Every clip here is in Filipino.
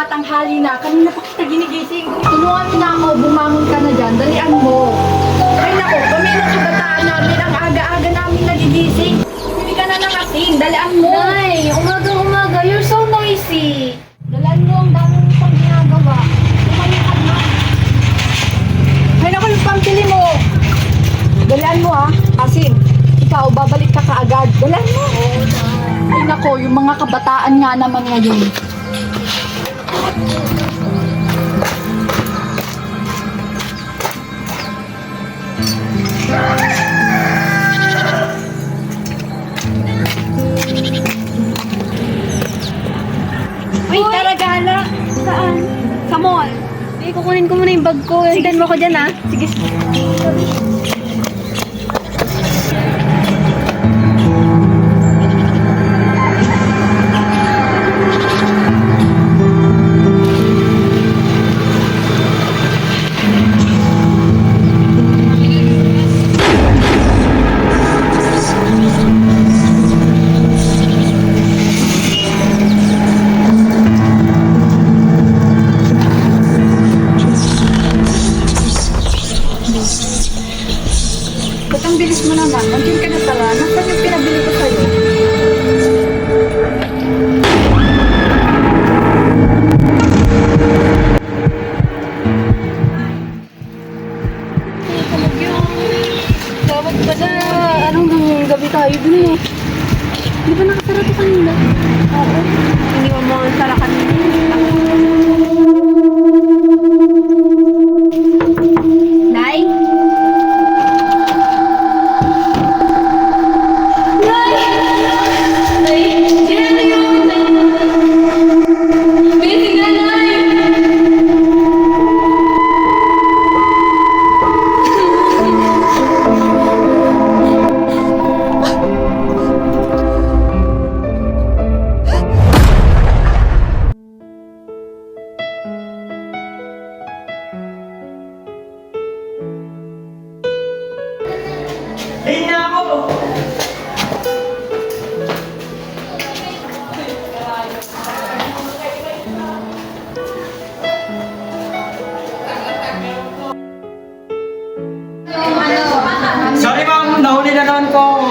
tumatanghali na. Kanina pa kita ginigising. Tulungan mo na ako, bumangon ka na dyan. Dalian mo. Ay nako, kami ng kabataan namin, ang aga-aga namin nagigising. Hindi ka na nangasing, dalian mo. Nay, umaga-umaga, you're so noisy. Dalian mo, ang dami mo pang ginagawa. Tumalikad na. Ay nako, yung pambili mo. Dalian mo ha, asin. Ikaw, babalik ka kaagad. Dalian mo. Ay nako, yung mga kabataan nga naman ngayon. Uy, tara gala. Saan? Sa mall. Ay, kukunin ko muna yung bag ko. Hintayin mo ko dyan, ha? Sige. Ba't ang bilis mo naman? Nandiyan ka na pala. Nasaan yung pinabili ko sa'yo? Dapat pala, anong gabi tayo dun eh? Di ba nakasara to kanina? Oo. Iniwan mo ang sara kanina. Nay? Ayun na ako! Sorry ma'am, nahuli na naman ko.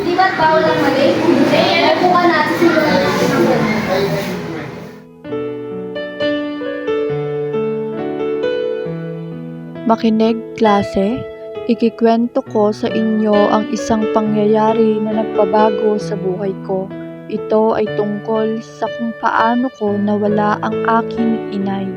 Di ba't bawal ang mali? Ay, buka natin siguro. Makinig, klase. Ikikwento ko sa inyo ang isang pangyayari na nagpabago sa buhay ko. Ito ay tungkol sa kung paano ko nawala ang aking inay.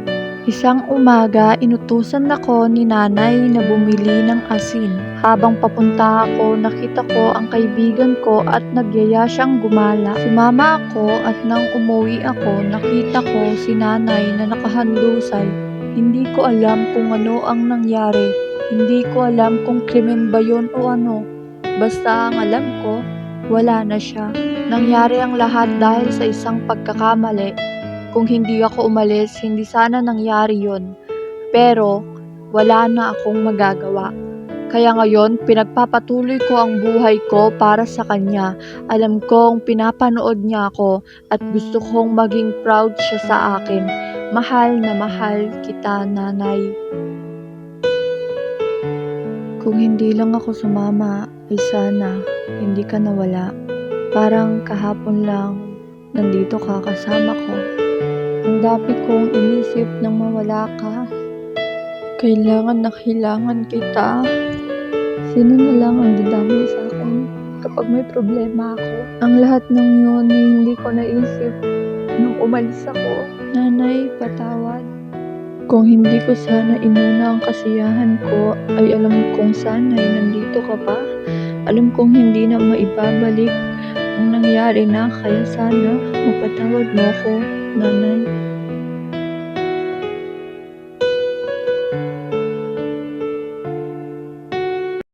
Isang umaga, inutusan ako ni nanay na bumili ng asin. Habang papunta ako, nakita ko ang kaibigan ko at nagyaya siyang gumala. Sumama ako at nang umuwi ako, nakita ko si nanay na nakahandusay. Hindi ko alam kung ano ang nangyari. Hindi ko alam kung krimen ba yun o ano. Basta ang alam ko, wala na siya. Nangyari ang lahat dahil sa isang pagkakamali. Kung hindi ako umalis, hindi sana nangyari yun. Pero, wala na akong magagawa. Kaya ngayon, pinagpapatuloy ko ang buhay ko para sa kanya. Alam kong pinapanood niya ako at gusto kong maging proud siya sa akin. Mahal na mahal kita, nanay. Kung hindi lang ako sumama, ay sana hindi ka nawala. Parang kahapon lang, nandito ka kasama ko. Ang dami kong inisip nang mawala ka. Kailangan na kailangan kita. Sino na lang ang dadamay sa akin kapag may problema ako? Ang lahat ng yun ay hindi ko naisip nung umalis ako. Nanay, patawad. Kung hindi ko sana inuna ang kasiyahan ko, ay alam kong sana'y nandito ka pa. Alam kong hindi na maibabalik ang nangyari na, kaya sana mapatawad mo ko, nanay.